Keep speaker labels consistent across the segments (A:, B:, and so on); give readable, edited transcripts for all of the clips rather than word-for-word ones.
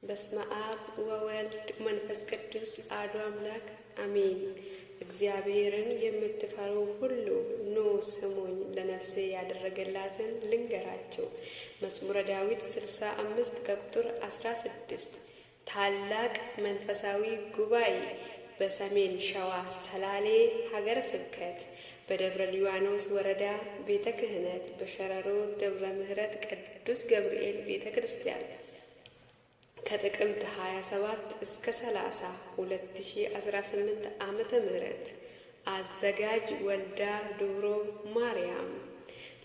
A: በስመ አብ ወወልድ መንፈስ ቅዱስ አሐዱ አምላክ አሜን። እግዚአብሔርን የምትፈሩ ሁሉ ኑ ስሙኝ፣ ለነፍሴ ያደረገላትን ልንገራቸው። መዝሙረ ዳዊት 65 ከቁጥር 16። ታላቅ መንፈሳዊ ጉባኤ በሰሜን ሸዋ ሰላሌ ሀገረ ስብከት በደብረ ሊባኖስ ወረዳ ቤተ ክህነት በሸረሮ ደብረ ምሕረት ቅዱስ ገብርኤል ቤተ ክርስቲያን ከጥቅምት 27 እስከ 30 2018 ዓመተ ምህረት አዘጋጅ ወልዳ ዱብሮ ማርያም።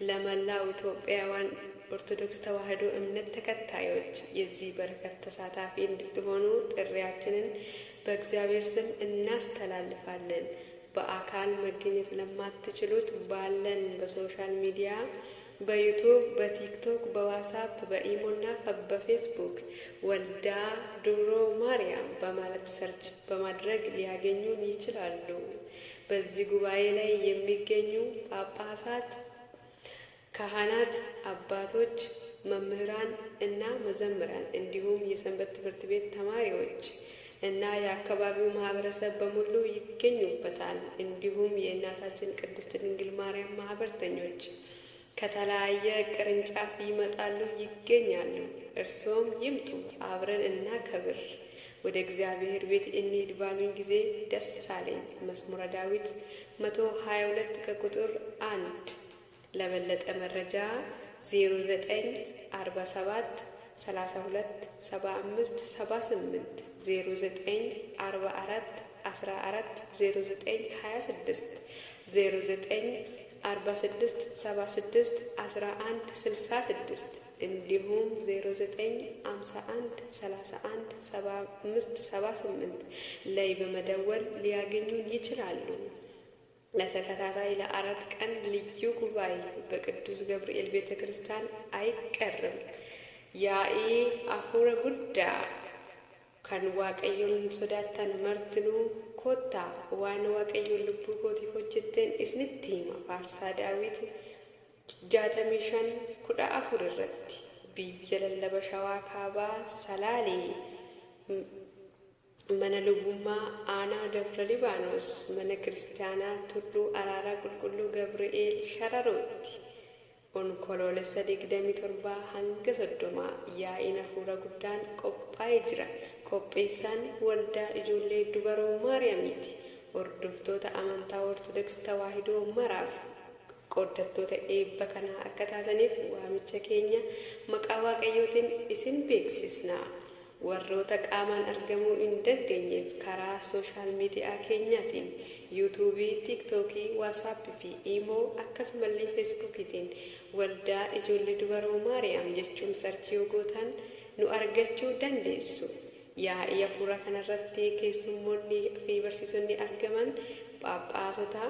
A: ለመላው ኢትዮጵያውያን ኦርቶዶክስ ተዋሕዶ እምነት ተከታዮች የዚህ በረከት ተሳታፊ እንድትሆኑ ጥሪያችንን በእግዚአብሔር ስም እናስተላልፋለን። በአካል መገኘት ለማትችሉት ባለን በሶሻል ሚዲያ በዩቱብ፣ በቲክቶክ፣ በዋትስአፕ፣ በኢሞና በፌስቡክ ወልዳ ዱብሮ ማርያም በማለት ሰርች በማድረግ ሊያገኙን ይችላሉ። በዚህ ጉባኤ ላይ የሚገኙ ጳጳሳት፣ ካህናት፣ አባቶች፣ መምህራን እና መዘምራን እንዲሁም የሰንበት ትምህርት ቤት ተማሪዎች እና የአካባቢው ማህበረሰብ በሙሉ ይገኙበታል። እንዲሁም የእናታችን ቅድስት ድንግል ማርያም ማህበርተኞች ከተለያየ ቅርንጫፍ ይመጣሉ ይገኛሉ። እርሶም ይምጡ፣ አብረን እናከብር። ወደ እግዚአብሔር ቤት እንሂድ ባሉኝ ጊዜ ደስ አለኝ። መዝሙረ ዳዊት 122 ከቁጥር 1። ለበለጠ መረጃ 0947 32 75 78 0944 14 09 26 0946 76 11 66 እንዲሁም 0951 31 75 78 ላይ በመደወል ሊያገኙን ይችላሉ። ለተከታታይ ለ4 ቀን ልዩ ጉባኤ በቅዱስ ገብርኤል ቤተ ክርስቲያን አይቀርም። ያኢ አፉረ ጉዳ ከን ዋቀዮን ሶዳተን መርትኑ ኮታ ዋን ዋቀዮን ልቡ ኮቲ ሆጀቴን እስኒtti hima faarsaa daawit 65 14 irratti biyya lallaba shawaa kaabaa salaalee mana lubummaa aanaa dabra libaanos mana kiristaanaa tulluu araaraa qulqulluu ገብርኤል ሸረሮtti onkoloolessa 27 hanga 30 yaa'iin hafuura guddaan qophaa'ee jira. Qopheessaan waldaa ijoollee dubaroo maariyaamiiti. Hordoftoota amantaa ortodoksii tawaahidoo maraaf qoodattoota eebba kanaa akka taataniif waamicha keenya maqaa waaqayyootiin isin beeksisna. Warroota qaamaan argamuu hin dandeenyeef karaa sooshaal miidiyaa keenyaatiin yuutuubii, tiiktookii, waatsaappii fi iimoo akkasumallee feesbuukiitiin waldaa ijoollee dubaroo maariyaam jechuun sarchii yoo gootan nu argachuu dandeessu. Yaa'ii hafuura kanarratti keessummoonni fi barsiisonni argaman phaaphaasota,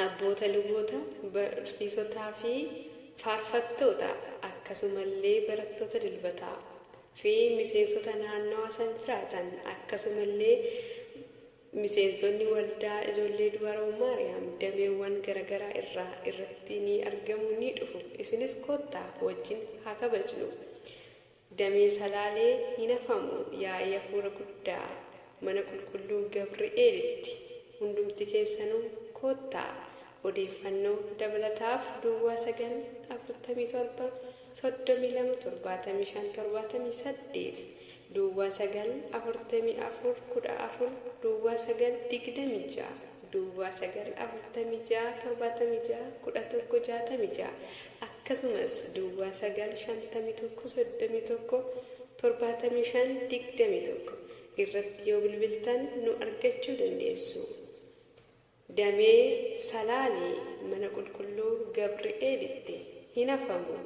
A: abboota luboota, barsiisotaa fi faarfattoota akkasumallee barattoota dilbataa fi miseensota naannawaa san jiraatan akkasumallee miseensonni waldaa ijoollee dubaroo maariyaam dameewwan garaagaraa irratti ni argamu ni dhufu. Isinis kottaa wajjin haa kabajnu. Damee salaalee hin hafamu. Yaa'ii hafuura guddaa mana qulqulluu Gabri'eelitti hundumti keessanuu kottaa. Odeeffannoo dabalataaf duwwaa 947 32 75 78 duwwaa 944 14 duwwaa 926 duwwaa 946 76 1166 akkasumas duwwaa 951 31 75 irratti yoo bilbiltan nu argachuu dandeessu. Damee salaalee mana qulqulluu Gabri'eelitti hin hafamu.